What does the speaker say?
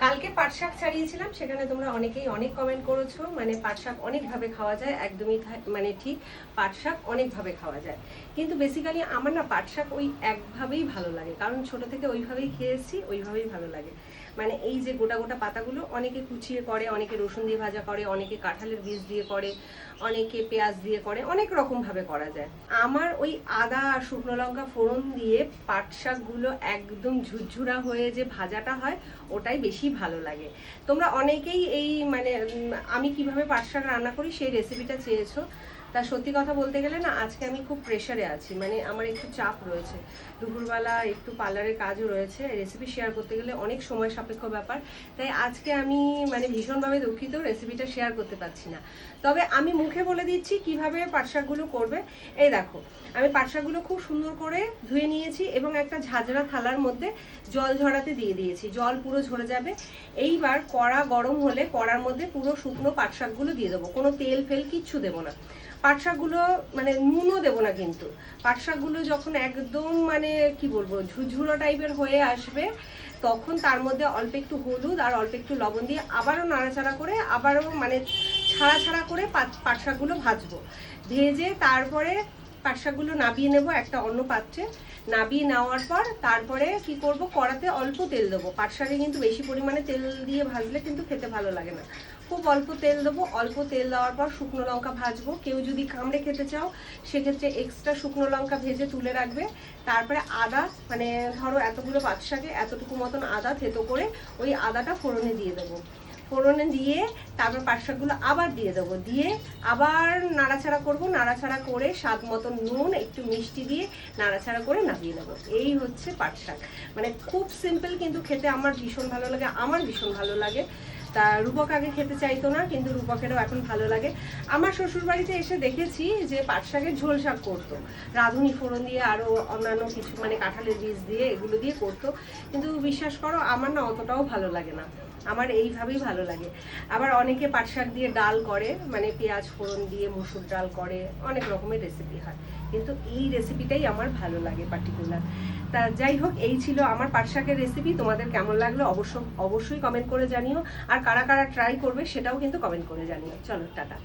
কালকে পাট শাক ছাড়িয়েছিলাম, সেখানে তোমরা অনেকেই অনেক কমেন্ট করেছো। মানে পাট শাক অনেকভাবে খাওয়া যায়, একদমই মানে ঠিক, পাট শাক অনেকভাবে খাওয়া যায়। কিন্তু বেসিক্যালি আমার না পাট শাক ওই একভাবেই ভালো লাগে, কারণ ছোট থেকে ওইভাবেই খেয়েছি, ওইভাবেই ভালো লাগে। মানে এই যে গোটা গোটা পাতাগুলো অনেকে কুচিয়ে করে, অনেকে রসুন দিয়ে ভাজা করে, অনেকে কাঁঠালের বীজ দিয়ে করে, অনেকে পেঁয়াজ দিয়ে করে, অনেক রকম ভাবে করা যায়। আমার ওই আদা আর শুকনো লঙ্কা ফোড়ন দিয়ে পাট শাকগুলো একদম ঝুরঝুরা হয়ে যে ভাজাটা হয়, ওটাই বেশি ভালো লাগে। তোমরা অনেকেই এই মানে আমি কিভাবে পাট শাক রান্না করি সেই রেসিপিটা চেয়েছো। তা সত্যি কথা বলতে গেলে না, আজকে আমি খুব প্রেশারে আছি, মানে আমার একটু চাপ রয়েছে, দুপুরবেলা একটু পার্লারের কাজও রয়েছে, রেসিপি শেয়ার করতে গেলে অনেক সময় সাপেক্ষ ব্যাপার। তাই আজকে আমি মানে ভীষণভাবে দুঃখিত, রেসিপিটা শেয়ার করতে পারছি না। তবে আমি মুখে বলে দিচ্ছি কিভাবে পাট শাকগুলো করবে। এই দেখো, আমি পাট শাকগুলো খুব সুন্দর করে ধুয়ে নিয়েছি এবং একটা ঝাঁঝরা থালার মধ্যে জল ঝরাতে দিয়ে দিয়েছি, জল পুরো ঝরে যাবে। এইবার কড়া গরম হলে কড়ার মধ্যে পুরো শুকনো পাট শাকগুলো দিয়ে দেবো, কোনো তেল ফেল কিচ্ছু দেবো না। পাট শাকগুলো মানে নুনও দেবো না, কিন্তু পাট শাকগুলো যখন একদম মানে কি বলবো ঝুরঝুরো টাইপের হয়ে আসবে, তখন তার মধ্যে অল্প একটু হলুদ আর অল্প একটু লবণ দিয়ে আবারও নাড়াচাড়া করে, আবারও মানে ছাড়া ছাড়া করে পাট শাকগুলো ভাজবো। ভেজে তারপরে পাট শাকগুলো নাবিয়ে নেবো একটা অন্য পাত্রে। নাবিয়ে নেওয়ার পর তারপরে কি করব, কড়াতে অল্প তেল দেবো। পাট শাকে কিন্তু বেশি পরিমাণে তেল দিয়ে ভাজলে কিন্তু খেতে ভালো লাগে না, খুব অল্প তেল দেবো। অল্প তেল দেওয়ার পর শুকনো লঙ্কা ভাজবো, কেউ যদি কামড়ে খেতে চাও সেক্ষেত্রে এক্সট্রা শুকনো লঙ্কা ভেজে তুলে রাখবে। তারপরে আদা, মানে ধরো এতগুলো পাট শাকে এতটুকু মতন আদা থেতো করে ওই আদাটা ফোড়নে দিয়ে দেবো। ফোড়নে দিয়ে তারপর পাট শাকগুলো আবার দিয়ে দেবো, দিয়ে আবার নাড়াচাড়া করব। নাড়াচাড়া করে স্বাদ মতন নুন একটু মিষ্টি দিয়ে নাড়াচাড়া করে নামিয়ে নেবো। এই হচ্ছে পাট শাক। মানে খুব সিম্পল, কিন্তু খেতে আমার ভীষণ ভালো লাগে, আমার ভীষণ ভালো লাগে। তা রূপক আগে খেতে চাইতো না, কিন্তু রূপকেরও এখন ভালো লাগে। আমার শ্বশুরবাড়িতে এসে দেখেছি যে পাট শাকের ঝোল শাক করতো, রাঁধুনি ফোড়ন দিয়ে আরও অন্যান্য কিছু মানে কাঁঠালের বীজ দিয়ে এগুলো দিয়ে করতো, কিন্তু বিশ্বাস করো আমার না অতটাও ভালো লাগে না, আমার এইভাবেই ভালো লাগে। আবার অনেকে পাট শাক দিয়ে ডাল করে, মানে পেঁয়াজ ফোড়ন দিয়ে মুসুর ডাল করে, অনেক রকমের রেসিপি হয়, কিন্তু এই রেসিপিটাই আমার ভালো লাগে পার্টিকুলার। তা যাই হোক, এই ছিল আমার পাট শাকের রেসিপি। তোমাদের কেমন লাগলো অবশ্যই কমেন্ট করে জানিও, আর কারা কারা ট্রাই করবে সেটাও কিন্তু কমেন্ট করে জানিও। চলো টাটা।